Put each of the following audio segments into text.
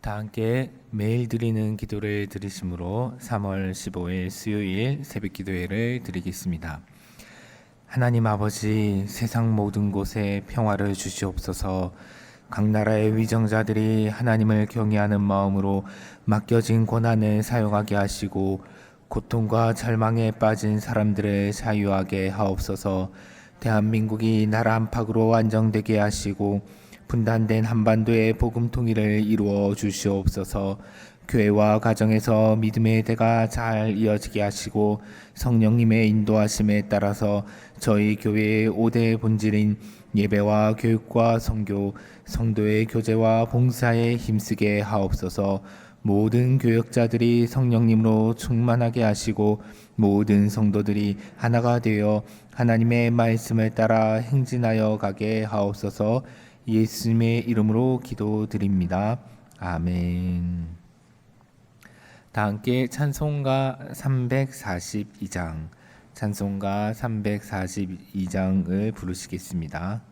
다 함께 매일 드리는 기도를 드리심으로 3월 15일 수요일 새벽 기도회를 드리겠습니다. 하나님 아버지, 세상 모든 곳에 평화를 주시옵소서. 각 나라의 위정자들이 하나님을 경외하는 마음으로 맡겨진 권한을 사용하게 하시고 고통과 절망에 빠진 사람들을 자유하게 하옵소서. 대한민국이 나라 안팎으로 안정되게 하시고 분단된 한반도의 복음 통일을 이루어 주시옵소서. 교회와 가정에서 믿음의 대가 잘 이어지게 하시고 성령님의 인도하심에 따라서 저희 교회의 5대 본질인 예배와 교육과 선교, 성도의 교제와 봉사에 힘쓰게 하옵소서. 모든 교역자들이 성령님으로 충만하게 하시고 모든 성도들이 하나가 되어 하나님의 말씀을 따라 행진하여 가게 하옵소서. 예수님의 이름으로 기도드립니다. 아멘. 다 함께 찬송가 342장, 찬송가 342장을 부르시겠습니다.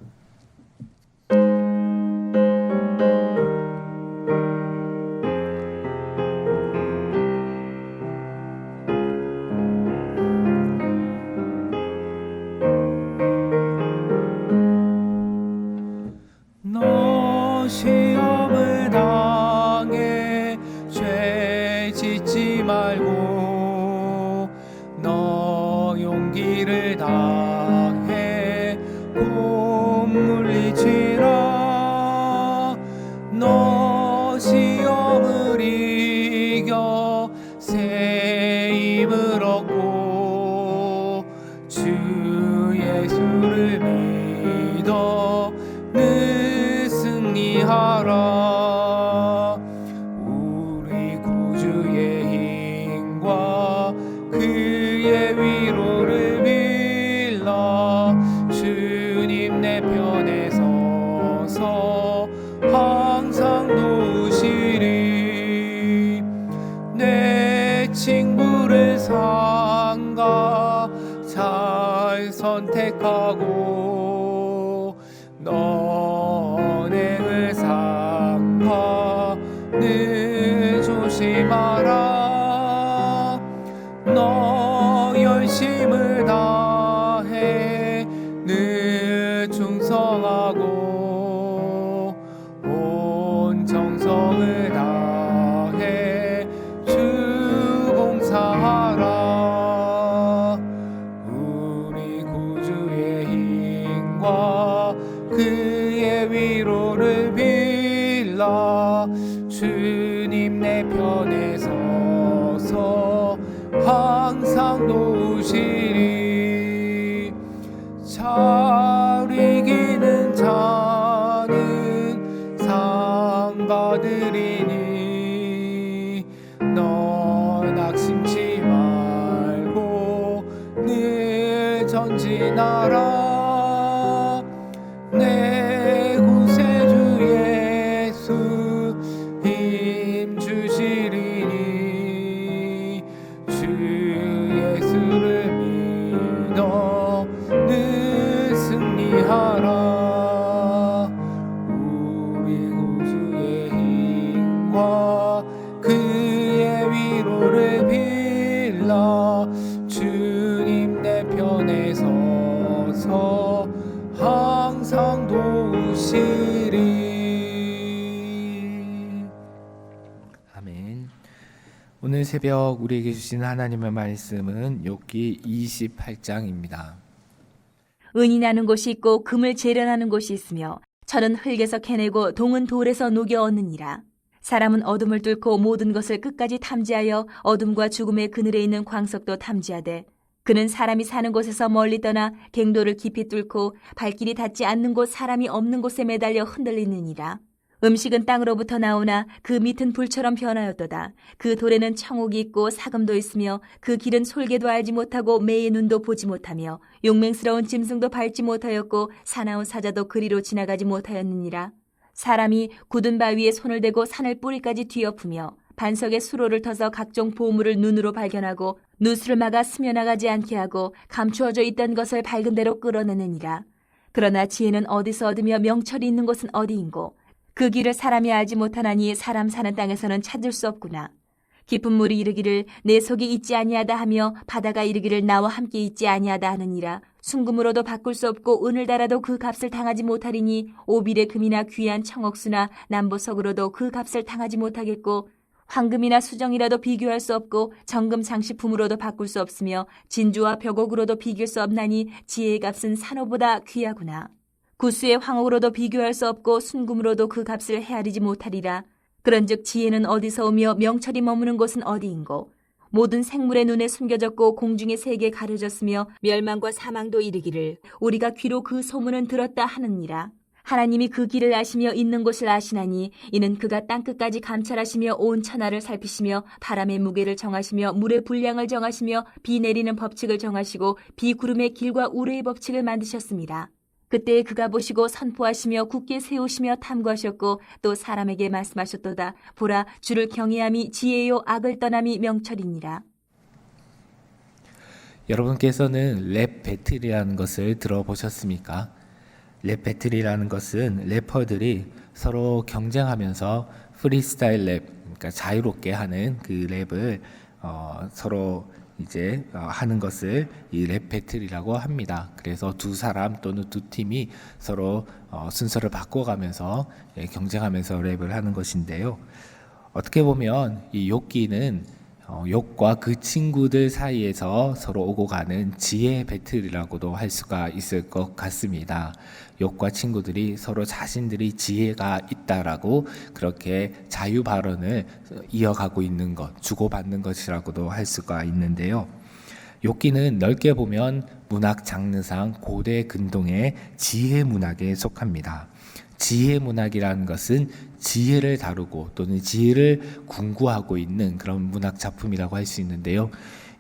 시험을 당해 죄 짓지 말고 너 용기를 다해 곧 물리치라. 너 시험을 이겨 새 힘을 얻고 주 예수를 믿어 승리하라. 우리 구주의 힘과 그의 위로를 빌라. 주님 내 편에 서서 항상 도우시리. 내 친구를 삼가 잘 선택하고 언행을 삼가 늘 조심하라. 너 열심을 다해 늘 충성하고 온 정성을 다해 주 봉사하라. 우리 구주의 힘과 그의 위로를 빌라. 주님 내 편에 서서 항상 도우시리. 잘 이기는 자는 상 받으리니 너 낙심치 말고 늘 전진하라. 내 구세주 예수 힘 주시리니 주 예수를 믿어 늘 승리하라. 우리 구주의 힘과 그의 위로를 빌라. 주님 내 편에 서서 항상 도우시리. 아멘. 오늘 새벽 우리에게 주신 하나님의 말씀은 욥기 28장입니다. 은이 나는 곳이 있고 금을 재련하는 곳이 있으며 철은 흙에서 캐내고 동은 돌에서 녹여 얻느니라. 사람은 어둠을 뚫고 모든 것을 끝까지 탐지하여 어둠과 죽음의 그늘에 있는 광석도 탐지하되 그는 사람이 사는 곳에서 멀리 떠나 갱도를 깊이 뚫고 발길이 닿지 않는 곳 사람이 없는 곳에 매달려 흔들리느니라. 음식은 땅으로부터 나오나 그 밑은 불처럼 변하였도다. 그 돌에는 청옥이 있고 사금도 있으며 그 길은 솔개도 알지 못하고 매의 눈도 보지 못하며 용맹스러운 짐승도 밟지 못하였고 사나운 사자도 그리로 지나가지 못하였느니라. 사람이 굳은 바위에 손을 대고 산을 뿌리까지 뒤엎으며 반석에 수로를 터서 각종 보물을 눈으로 발견하고 누수를 막아 스며나가지 않게 하고 감추어져 있던 것을 밝은 대로 끌어내느니라. 그러나 지혜는 어디서 얻으며 명철이 있는 곳은 어디인고 그 길을 사람이 알지 못하나니 사람 사는 땅에서는 찾을 수 없구나. 깊은 물이 이르기를 내 속이 있지 아니하다 하며 바다가 이르기를 나와 함께 있지 아니하다 하느니라. 순금으로도 바꿀 수 없고 은을 달아도 그 값을 당하지 못하리니 오빌의 금이나 귀한 청옥수나 남보석으로도 그 값을 당하지 못하겠고 황금이나 수정이라도 비교할 수 없고 정금 장식품으로도 바꿀 수 없으며 진주와 벽옥으로도 비길 수 없나니 지혜의 값은 산호보다 귀하구나. 구수의 황옥으로도 비교할 수 없고 순금으로도 그 값을 헤아리지 못하리라. 그런즉 지혜는 어디서 오며 명철이 머무는 곳은 어디인고 모든 생물의 눈에 숨겨졌고 공중의 세계에 가려졌으며 멸망과 사망도 이르기를 우리가 귀로 그 소문은 들었다 하느니라. 하나님이 그 길을 아시며 있는 곳을 아시나니 이는 그가 땅끝까지 감찰하시며 온 천하를 살피시며 바람의 무게를 정하시며 물의 분량을 정하시며 비 내리는 법칙을 정하시고 비구름의 길과 우레의 법칙을 만드셨습니다. 그때 그가 보시고 선포하시며 굳게 세우시며 탐구하셨고 또 사람에게 말씀하셨도다. 보라, 주를 경외함이 지혜요 악을 떠남이 명철이니라. 여러분께서는 랩 배틀이라는 것을 들어보셨습니까? 랩 배틀이라는 것은 래퍼들이 서로 경쟁하면서 프리스타일 랩, 그러니까 자유롭게 하는 그 랩을 서로 이제 하는 것을 이 랩 배틀이라고 합니다. 그래서 두 사람 또는 두 팀이 서로 순서를 바꿔가면서 경쟁하면서 랩을 하는 것인데요. 어떻게 보면 이 욥기는 욥과 그 친구들 사이에서 서로 오고 가는 지혜 배틀이라고도 할 수가 있을 것 같습니다. 욥과 친구들이 서로 자신들이 지혜가 있다라고 그렇게 자유 발언을 이어가고 있는 것, 주고받는 것이라고도 할 수가 있는데요. 욥기는 넓게 보면 문학 장르상 고대 근동의 지혜 문학에 속합니다. 지혜 문학이라는 것은 지혜를 다루고 또는 지혜를 궁구하고 있는 그런 문학 작품이라고 할 수 있는데요.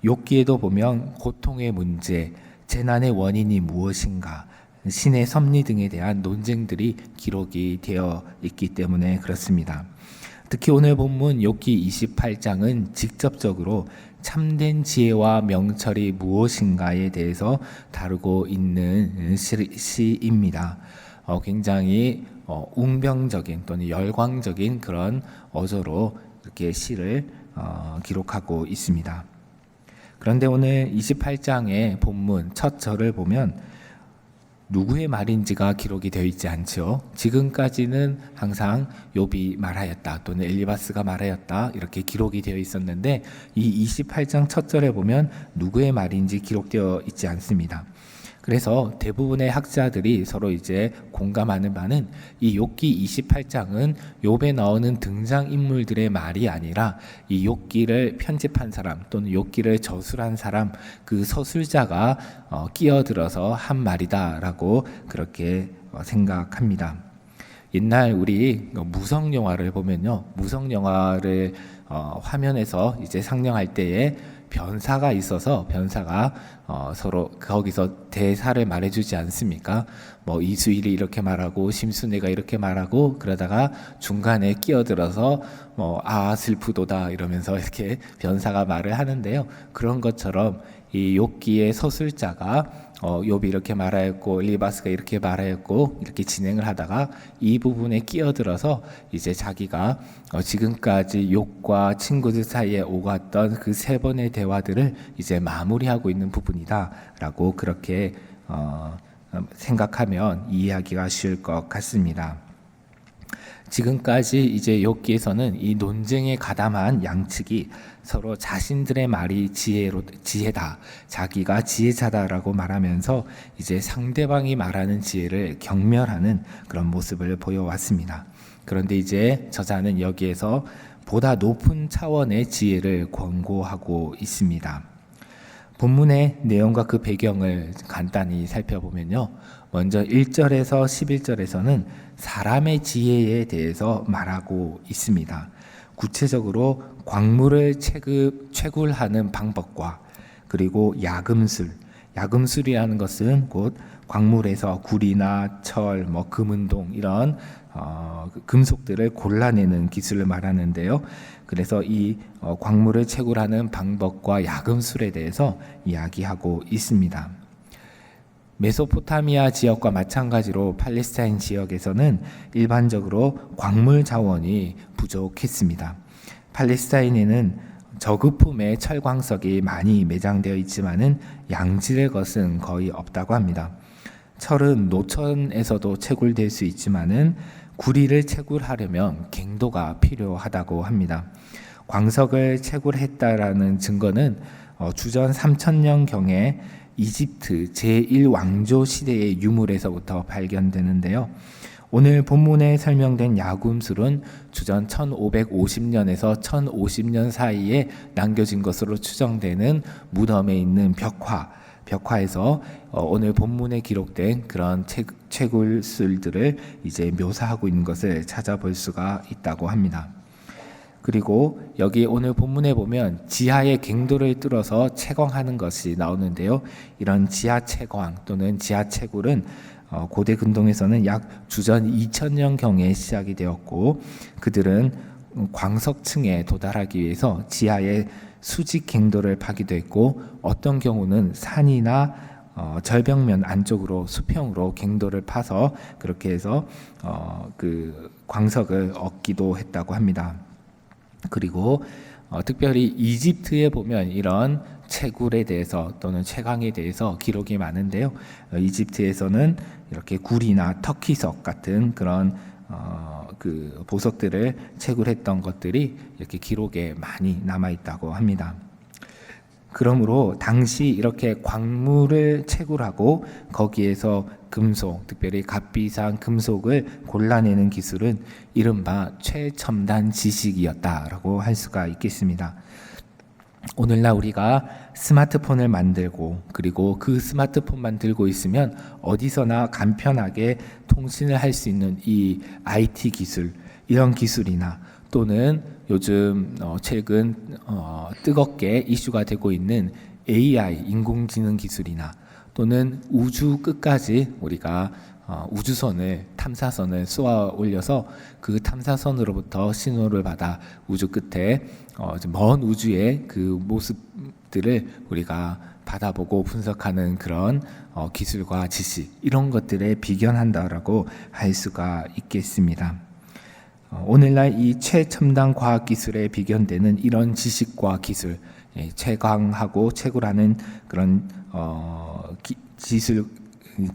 욥기에도 보면 고통의 문제, 재난의 원인이 무엇인가, 신의 섭리 등에 대한 논쟁들이 기록이 되어 있기 때문에 그렇습니다. 특히 오늘 본문 욥기 28장은 직접적으로 참된 지혜와 명철이 무엇인가에 대해서 다루고 있는 시입니다. 굉장히 웅병적인 또는 열광적인 그런 어조로 이렇게 시를 기록하고 있습니다. 그런데 오늘 28장의 본문 첫 절을 보면 누구의 말인지가 기록이 되어 있지 않죠. 지금까지는 항상 욥이 말하였다 또는 엘리바스가 말하였다 이렇게 기록이 되어 있었는데 이 28장 첫 절에 보면 누구의 말인지 기록되어 있지 않습니다. 그래서 대부분의 학자들이 서로 이제 공감하는 바는 이 욥기 28장은 욥에 나오는 등장인물들의 말이 아니라 이 욥기를 편집한 사람 또는 욥기를 저술한 사람 그 서술자가 끼어들어서 한 말이다라고 그렇게 생각합니다. 옛날 우리 무성 영화를 보면요, 무성 영화를 화면에서 이제 상영할 때에 변사가 있어서 변사가 서로 거기서 대사를 말해주지 않습니까? 뭐 이수일이 이렇게 말하고 심순애가 이렇게 말하고 그러다가 중간에 끼어들어서 아 슬프도다 이러면서 이렇게 변사가 말을 하는데요. 그런 것처럼 이 욥기의 서술자가 욥이 이렇게 말하였고 엘리바스가 이렇게 말하였고 이렇게 진행을 하다가 이 부분에 끼어들어서 이제 자기가 지금까지 욥과 친구들 사이에 오갔던 그 세 번의 대화들을 이제 마무리하고 있는 부분이다라고 그렇게 생각하면 이해하기가 쉬울 것 같습니다. 지금까지 이제 욥기에서는 이 논쟁에 가담한 양측이 서로 자신들의 말이 지혜다, 자기가 지혜자다라고 말하면서 이제 상대방이 말하는 지혜를 경멸하는 그런 모습을 보여왔습니다. 그런데 이제 저자는 여기에서 보다 높은 차원의 지혜를 권고하고 있습니다. 본문의 내용과 그 배경을 간단히 살펴보면요. 먼저 1절에서 11절에서는 사람의 지혜에 대해서 말하고 있습니다. 구체적으로 광물을 채굴하는 방법과 그리고 야금술이라는 것은 곧 광물에서 구리나 철, 금은동 이런 금속들을 골라내는 기술을 말하는데요. 그래서 이 광물을 채굴하는 방법과 야금술에 대해서 이야기하고 있습니다. 메소포타미아 지역과 마찬가지로 팔레스타인 지역에서는 일반적으로 광물 자원이 부족했습니다. 팔레스타인에는 저급품의 철광석이 많이 매장되어 있지만은 양질의 것은 거의 없다고 합니다. 철은 노천에서도 채굴될 수 있지만은 구리를 채굴하려면 갱도가 필요하다고 합니다. 광석을 채굴했다라는 증거는 주전 3000년경에 이집트 제1왕조 시대의 유물에서부터 발견되는데요. 오늘 본문에 설명된 야금술은 주전 1550년에서 1050년 사이에 남겨진 것으로 추정되는 무덤에 있는 벽화에서 오늘 본문에 기록된 그런 채굴술들을 이제 묘사하고 있는 것을 찾아볼 수가 있다고 합니다. 그리고 여기 오늘 본문에 보면 지하의 갱도를 뚫어서 채광하는 것이 나오는데요. 이런 지하 채광 또는 지하 채굴은 고대 근동에서는 약 주전 2000년경에 시작이 되었고, 그들은 광석층에 도달하기 위해서 지하의 수직 갱도를 파기도 했고, 어떤 경우는 산이나 절벽면 안쪽으로 수평으로 갱도를 파서 그렇게 해서 그 광석을 얻기도 했다고 합니다. 그리고 특별히 이집트에 보면 이런 채굴에 대해서 또는 채광에 대해서 기록이 많은데요. 이집트에서는 이렇게 구리나 터키석 같은 그런 그 보석들을 채굴했던 것들이 이렇게 기록에 많이 남아 있다고 합니다. 그러므로 당시 이렇게 광물을 채굴하고 거기에서 금속, 특별히 값비싼 금속을 골라내는 기술은 이른바 최첨단 지식이었다라고 할 수가 있겠습니다. 오늘날 우리가 스마트폰을 만들고 그리고 그 스마트폰만 들고 있으면 어디서나 간편하게 통신을 할 수 있는 이 IT 기술, 이런 기술이나 또는 요즘 최근 뜨겁게 이슈가 되고 있는 AI, 인공지능 기술이나 또는 우주 끝까지 우리가 우주선을, 탐사선을 쏘아 올려서 그 탐사선으로부터 신호를 받아 우주 끝에 먼 우주의 그 모습들을 우리가 받아보고 분석하는 그런 기술과 지식, 이런 것들에 비견한다라고 할 수가 있겠습니다. 오늘날 이 최첨단 과학기술에 비견되는 이런 지식과 기술, 채광하고 채굴하는 그런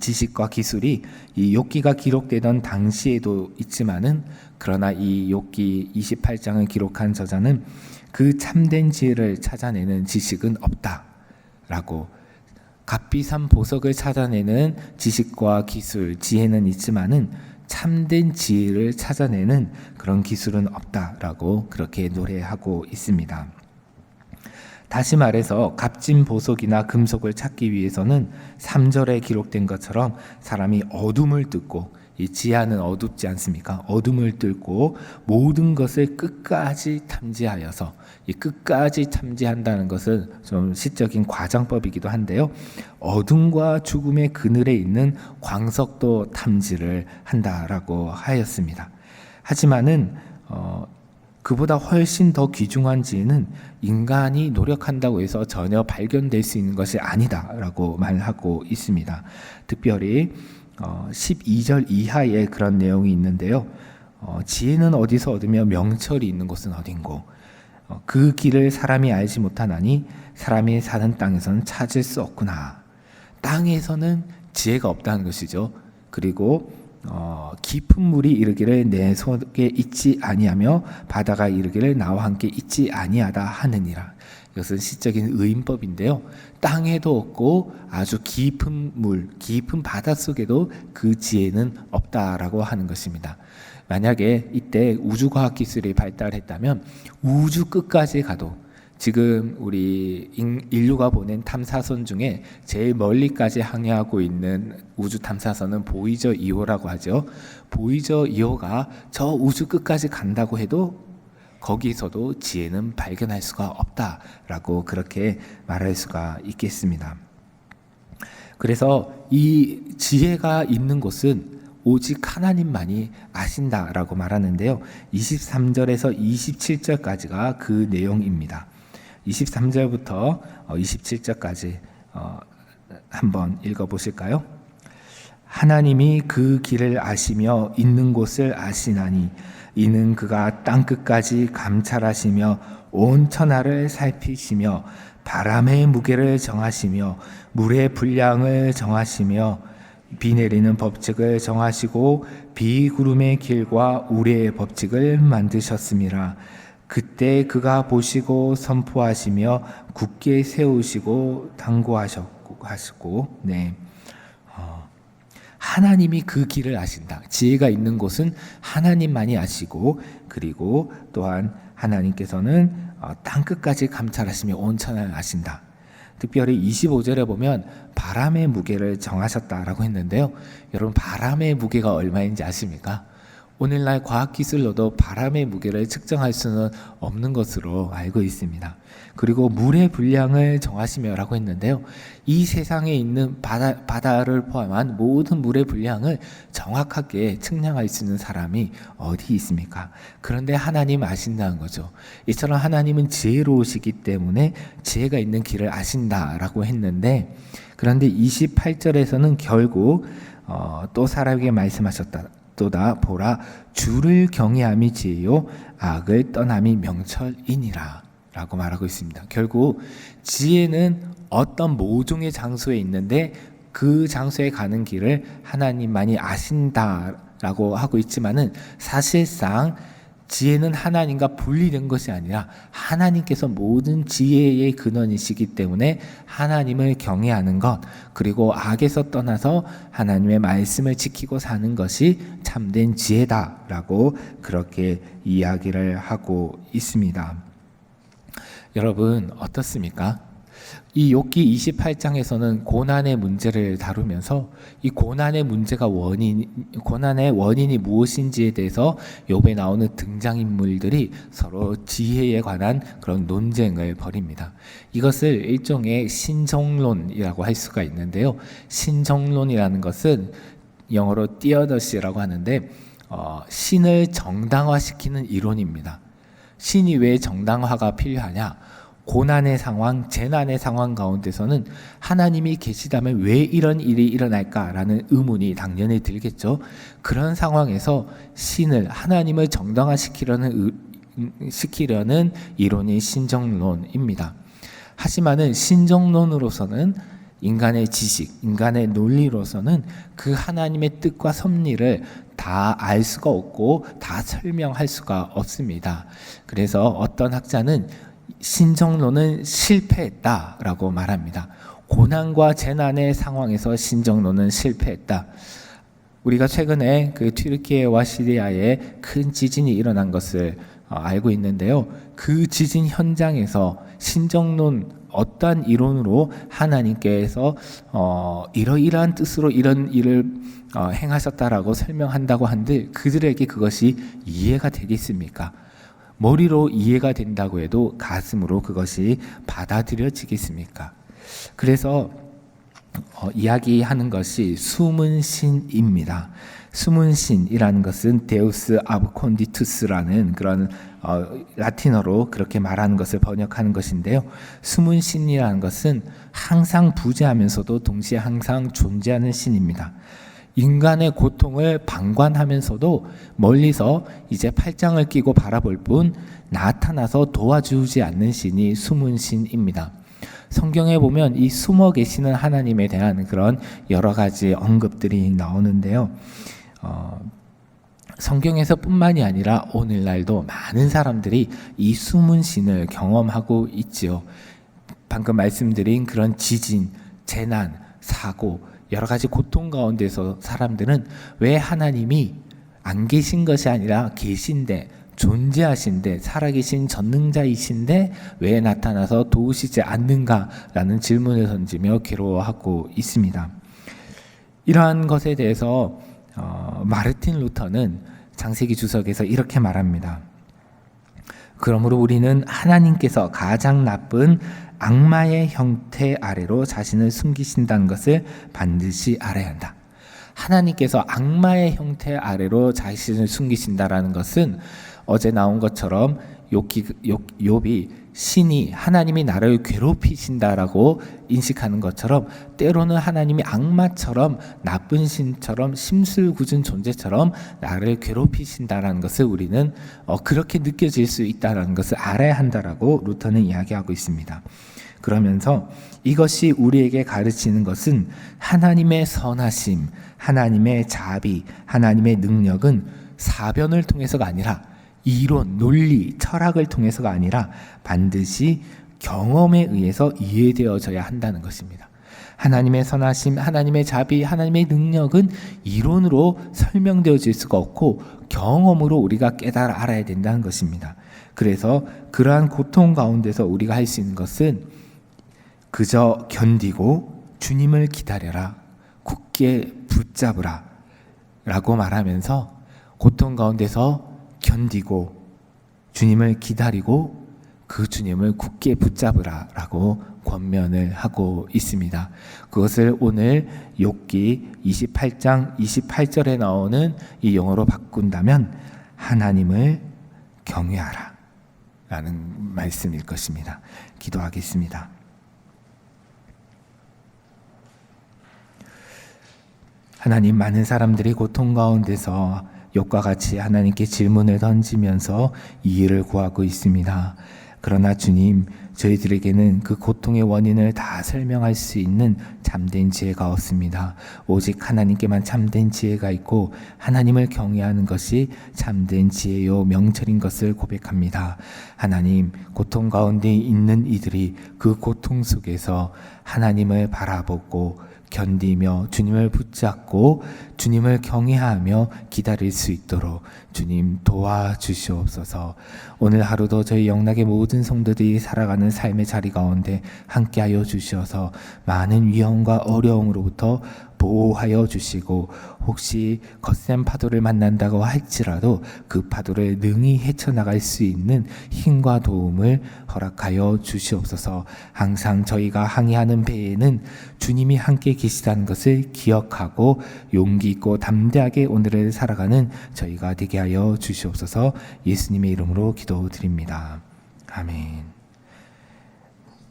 지식과 기술이 이 욥기가 기록되던 당시에도 있지만은, 그러나 이 욥기 28장을 기록한 저자는 그 참된 지혜를 찾아내는 지식은 없다라고, 값비싼 보석을 찾아내는 지식과 기술, 지혜는 있지만은 참된 지혜를 찾아내는 그런 기술은 없다라고 그렇게 노래하고 있습니다. 다시 말해서 값진 보석이나 금속을 찾기 위해서는 3절에 기록된 것처럼 사람이 어둠을 뚫고, 이 지하는 어둡지 않습니까? 어둠을 뚫고 모든 것을 끝까지 탐지하여서, 이 끝까지 탐지한다는 것은 좀 시적인 과장법이기도 한데요. 어둠과 죽음의 그늘에 있는 광석도 탐지를 한다라고 하였습니다. 하지만은 그보다 훨씬 더 귀중한 지혜는 인간이 노력한다고 해서 전혀 발견될 수 있는 것이 아니다라고 말하고 있습니다. 특별히 12절 이하에 그런 내용이 있는데요. 지혜는 어디서 얻으며 명철이 있는 곳은 어딘고, 그 길을 사람이 알지 못하나니 사람이 사는 땅에서는 찾을 수 없구나. 땅에서는 지혜가 없다는 것이죠. 그리고 깊은 물이 이르기를 내 속에 있지 아니하며 바다가 이르기를 나와 함께 있지 아니하다 하느니라. 이것은 시적인 의인법인데요. 땅에도 없고 아주 깊은 물, 깊은 바다 속에도 그 지혜는 없다라고 하는 것입니다. 만약에 이때 우주과학 기술이 발달했다면 우주 끝까지 가도, 지금 우리 인류가 보낸 탐사선 중에 제일 멀리까지 항해하고 있는 우주 탐사선은 보이저 2호라고 하죠. 보이저 2호가 저 우주 끝까지 간다고 해도 거기서도 지혜는 발견할 수가 없다라고 그렇게 말할 수가 있겠습니다. 그래서 이 지혜가 있는 곳은 오직 하나님만이 아신다라고 말하는데요. 23절에서 27절까지가 그 내용입니다. 23절부터 27절까지 한번 읽어보실까요? 하나님이 그 길을 아시며 있는 곳을 아시나니 이는 그가 땅 끝까지 감찰하시며 온 천하를 살피시며 바람의 무게를 정하시며 물의 분량을 정하시며 비 내리는 법칙을 정하시고 비구름의 길과 우레의 법칙을 만드셨음이라. 그때 그가 보시고 선포하시며 굳게 세우시고 당부하시고 하나님이 그 길을 아신다. 지혜가 있는 곳은 하나님만이 아시고, 그리고 또한 하나님께서는 땅 끝까지 감찰하시며 온 천하를 아신다. 특별히 25절에 보면 바람의 무게를 정하셨다라고 했는데요. 여러분, 바람의 무게가 얼마인지 아십니까? 오늘날 과학기술로도 바람의 무게를 측정할 수는 없는 것으로 알고 있습니다. 그리고 물의 분량을 정하시며라고 했는데요. 이 세상에 있는 바다를 포함한 모든 물의 분량을 정확하게 측량할 수 있는 사람이 어디 있습니까? 그런데 하나님 아신다는 거죠. 이처럼 하나님은 지혜로우시기 때문에 지혜가 있는 길을 아신다라고 했는데, 그런데 28절에서는 결국 또 사람에게 말씀하셨다. 또다 보라, 주를 경외함이 지혜요 악을 떠남이 명철이니라 라고 말하고 있습니다. 결국 지혜는 어떤 모종의 장소에 있는데 그 장소에 가는 길을 하나님만이 아신다라고 하고 있지만은, 사실상 지혜는 하나님과 분리된 것이 아니라 하나님께서 모든 지혜의 근원이시기 때문에 하나님을 경외하는 것, 그리고 악에서 떠나서 하나님의 말씀을 지키고 사는 것이 참된 지혜다라고 그렇게 이야기를 하고 있습니다. 여러분, 어떻습니까? 이 욥기 28장에서는 고난의 문제를 다루면서 이 고난의 원인이 무엇인지에 대해서 욥에 나오는 등장인물들이 서로 지혜에 관한 그런 논쟁을 벌입니다. 이것을 일종의 신정론이라고 할 수가 있는데요. 신정론이라는 것은 영어로 theodicy라고 하는데 신을 정당화시키는 이론입니다. 신이 왜 정당화가 필요하냐? 고난의 상황, 재난의 상황 가운데서는 하나님이 계시다면 왜 이런 일이 일어날까라는 의문이 당연히 들겠죠. 그런 상황에서 하나님을 정당화시키려는 이론이 신정론입니다. 하지만은 신정론으로서는 인간의 지식, 인간의 논리로서는 그 하나님의 뜻과 섭리를 다 알 수가 없고 다 설명할 수가 없습니다. 그래서 어떤 학자는 신정론은 실패했다라고 말합니다. 고난과 재난의 상황에서 신정론은 실패했다. 우리가 최근에 그 튀르키예와 시리아에 큰 지진이 일어난 것을 알고 있는데요. 그 지진 현장에서 신정론, 어떠한 이론으로 하나님께서 이러이러한 뜻으로 이런 일을 행하셨다라고 설명한다고 한들 그들에게 그것이 이해가 되겠습니까? 머리로 이해가 된다고 해도 가슴으로 그것이 받아들여지겠습니까? 그래서 이야기하는 것이 숨은 신입니다. 숨은 신이라는 것은 데우스 아브콘디투스라는 그런 라틴어로 그렇게 말하는 것을 번역하는 것인데요. 숨은 신이라는 것은 항상 부재하면서도 동시에 항상 존재하는 신입니다. 인간의 고통을 방관하면서도 멀리서 이제 팔짱을 끼고 바라볼 뿐 나타나서 도와주지 않는 신이 숨은 신입니다. 성경에 보면 이 숨어 계시는 하나님에 대한 그런 여러 가지 언급들이 나오는데요. 성경에서 뿐만이 아니라 오늘날도 많은 사람들이 이 숨은 신을 경험하고 있지요. 방금 말씀드린 그런 지진, 재난, 사고, 여러 가지 고통 가운데서 사람들은 왜 하나님이 안 계신 것이 아니라 계신데, 존재하신데, 살아계신 전능자이신데 왜 나타나서 도우시지 않는가라는 질문을 던지며 괴로워하고 있습니다. 이러한 것에 대해서 마르틴 루터는 창세기 주석에서 이렇게 말합니다. 그러므로 우리는 하나님께서 가장 나쁜 악마의 형태 아래로 자신을 숨기신다는 것을 반드시 알아야 한다. 하나님께서 악마의 형태 아래로 자신을 숨기신다라는 것은 어제 나온 것처럼 욥이 신이 하나님이 나를 괴롭히신다라고 인식하는 것처럼 때로는 하나님이 악마처럼 나쁜 신처럼 심술궂은 존재처럼 나를 괴롭히신다라는 것을 우리는 그렇게 느껴질 수 있다는 것을 알아야 한다라고 루터는 이야기하고 있습니다. 그러면서 이것이 우리에게 가르치는 것은 하나님의 선하심, 하나님의 자비, 하나님의 능력은 사변을 통해서가 아니라 이론, 논리, 철학을 통해서가 아니라 반드시 경험에 의해서 이해되어져야 한다는 것입니다. 하나님의 선하심, 하나님의 자비, 하나님의 능력은 이론으로 설명되어질 수가 없고 경험으로 우리가 깨달아 알아야 된다는 것입니다. 그래서 그러한 고통 가운데서 우리가 할 수 있는 것은 그저 견디고 주님을 기다려라, 굳게 붙잡으라 라고 말하면서 고통 가운데서 견디고 주님을 기다리고 그 주님을 굳게 붙잡으라 라고 권면을 하고 있습니다. 그것을 오늘 욥기 28장 28절에 나오는 이 용어로 바꾼다면 하나님을 경외하라 라는 말씀일 것입니다. 기도하겠습니다. 하나님, 많은 사람들이 고통 가운데서 욥과 같이 하나님께 질문을 던지면서 이해를 구하고 있습니다. 그러나 주님, 저희들에게는 그 고통의 원인을 다 설명할 수 있는 참된 지혜가 없습니다. 오직 하나님께만 참된 지혜가 있고 하나님을 경외하는 것이 참된 지혜요 명철인 것을 고백합니다. 하나님, 고통 가운데 있는 이들이 그 고통 속에서 하나님을 바라보고 견디며 주님을 붙잡고 주님을 경외하며 기다릴 수 있도록 주님 도와주시옵소서. 오늘 하루도 저희 영락의 모든 성도들이 살아가는 삶의 자리 가운데 함께하여 주셔서 많은 위험과 어려움으로부터 보호하여 주시고 혹시 거센 파도를 만난다고 할지라도 그 파도를 능히 헤쳐나갈 수 있는 힘과 도움을 허락하여 주시옵소서. 항상 저희가 항해하는 배에는 주님이 함께 계시다는 것을 기억하고 용기 있고 담대하게 오늘을 살아가는 저희가 되게 하여 주시옵소서. 예수님의 이름으로 기도드립니다. 아멘.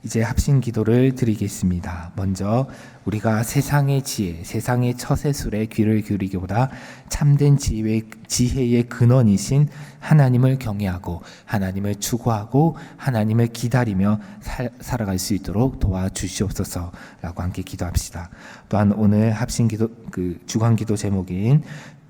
이제 합심 기도를 드리겠습니다. 먼저 우리가 세상의 지혜, 세상의 처세술에 귀를 기울이기보다 참된 지혜의 근원이신 하나님을 경외하고 하나님을 추구하고 하나님을 기다리며 살아갈 수 있도록 도와주시옵소서라고 함께 기도합시다. 또한 오늘 합심 기도 주간 기도 제목인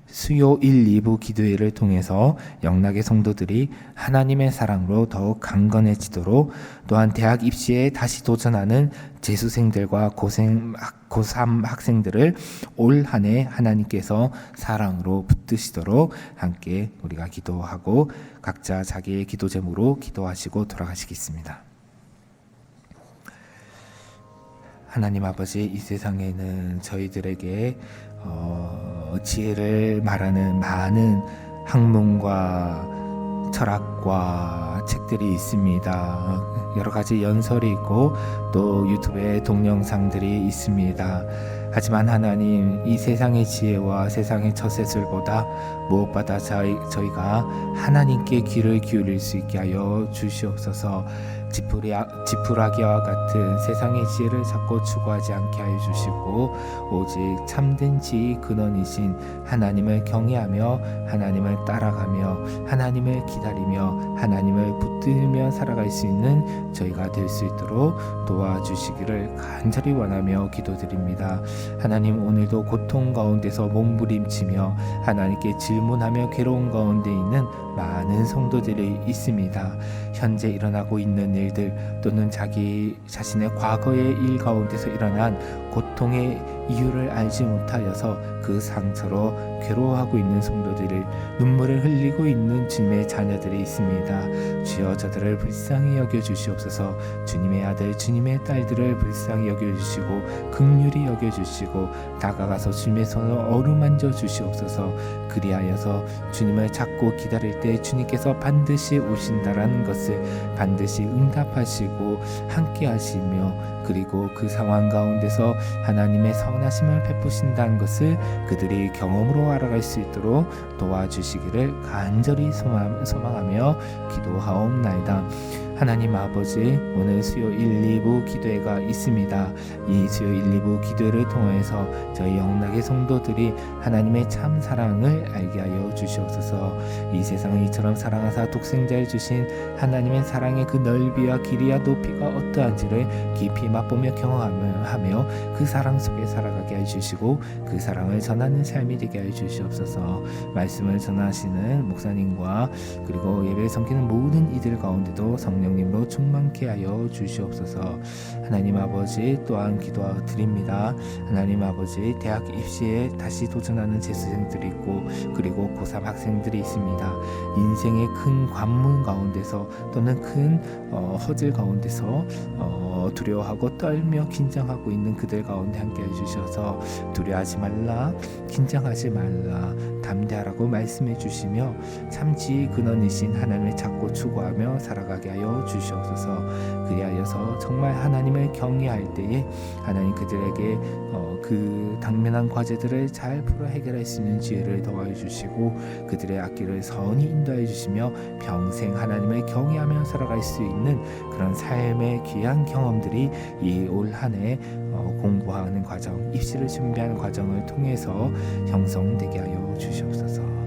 수요 1, 2부 기도회를 통해서 영락의 성도들이 하나님의 사랑으로 더욱 강건해지도록, 또한 대학 입시에 다시 도전하는 재수생들과 고3 학생들을 올 한 해 하나님께서 사랑으로 붙드시도록 함께 우리가 기도하고 각자 자기의 기도 제목으로 기도하시고 돌아가시겠습니다. 하나님 아버지, 이 세상에는 저희들에게 지혜를 말하는 많은 학문과 철학과 책들이 있습니다. 여러 가지 연설이 있고 또 유튜브에 동영상들이 있습니다. 하지만 하나님, 이 세상의 지혜와 세상의 처세술보다 무엇보다 저희가 하나님께 귀를 기울일 수 있게 하여 주시옵소서. 지푸라기와 같은 세상의 지혜를 자꾸 추구하지 않게 하여 주시고 오직 참된 지혜의 근원이신 하나님을 경외하며 하나님을 따라가며 하나님을 기다리며 하나님을 붙들며 살아갈 수 있는 저희가 될 수 있도록 도와주시기를 간절히 원하며 기도드립니다. 하나님, 오늘도 고통 가운데서 몸부림치며 하나님께 질문하며 괴로운 가운데 있는 많은 성도들이 있습니다. 현재 일어나고 있는 일들 또는 자기 자신의 과거의 일 가운데서 일어난 고통의 이유를 알지 못하여서 그 상처로 괴로워하고 있는 성도들을 눈물을 흘리고 있는 주님의 자녀들이 있습니다. 주여, 저들을 불쌍히 여겨주시옵소서. 주님의 아들 주님의 딸들을 불쌍히 여겨주시고 긍휼히 여겨주시고 다가가서 주님의 손을 어루만져 주시옵소서. 그리하여서 주님을 찾고 기다릴 때 주님께서 반드시 오신다라는 것을 반드시 응답하시고 함께 하시며, 그리고 그 상황 가운데서 하나님의 선하심을 베푸신다는 것을 그들이 경험으로 알아갈 수 있도록 도와주시기를 간절히 소망하며 기도하옵나이다. 하나님 아버지, 오늘 수요 1, 2부 기도회가 있습니다. 이 수요 1, 2부 기도회를 통해서 저희 영락의 성도들이 하나님의 참 사랑을 알게 하여 주시옵소서. 이 세상을 이처럼 사랑하사 독생자를 주신 하나님의 사랑의 그 넓이와 길이와 높이가 어떠한지를 깊이 맛보며 경험하며 그 사랑 속에 살아가게 해주시고 그 사랑을 전하는 삶이 되게 해주시옵소서. 말씀을 전하시는 목사님과 그리고 예배를 섬기는 모든 이들 가운데도 성령님으로 충만케 하여 주시옵소서. 하나님 아버지, 또한 기도드립니다. 하나님 아버지, 대학 입시에 다시 도전하는 재수생들이 있고 그리고 고3 학생들이 있습니다. 인생의 큰 관문 가운데서 또는 큰 허질 가운데서 두려워하고 떨며 긴장하고 있는 그들 가운데 함께 해주셔서 두려워하지 말라, 긴장하지 말라, 담대하라고 말씀해 주시며 참 지혜의 근원이신 하나님을 찾고 추구하며 살아가게 하여 주시옵소서. 그리하여서 정말 하나님을 경외할 때에 하나님 그들에게 그 당면한 과제들을 잘 풀어 해결할 수 있는 지혜를 더하여 주시고 그들의 앞길을 선히 인도해 주시며 평생 하나님을 경외하며 살아갈 수 있는 그런 삶의 귀한 경험들이 이 올 한 해 공부하는 과정, 입시를 준비하는 과정을 통해서 형성되게 하여 주시옵소서.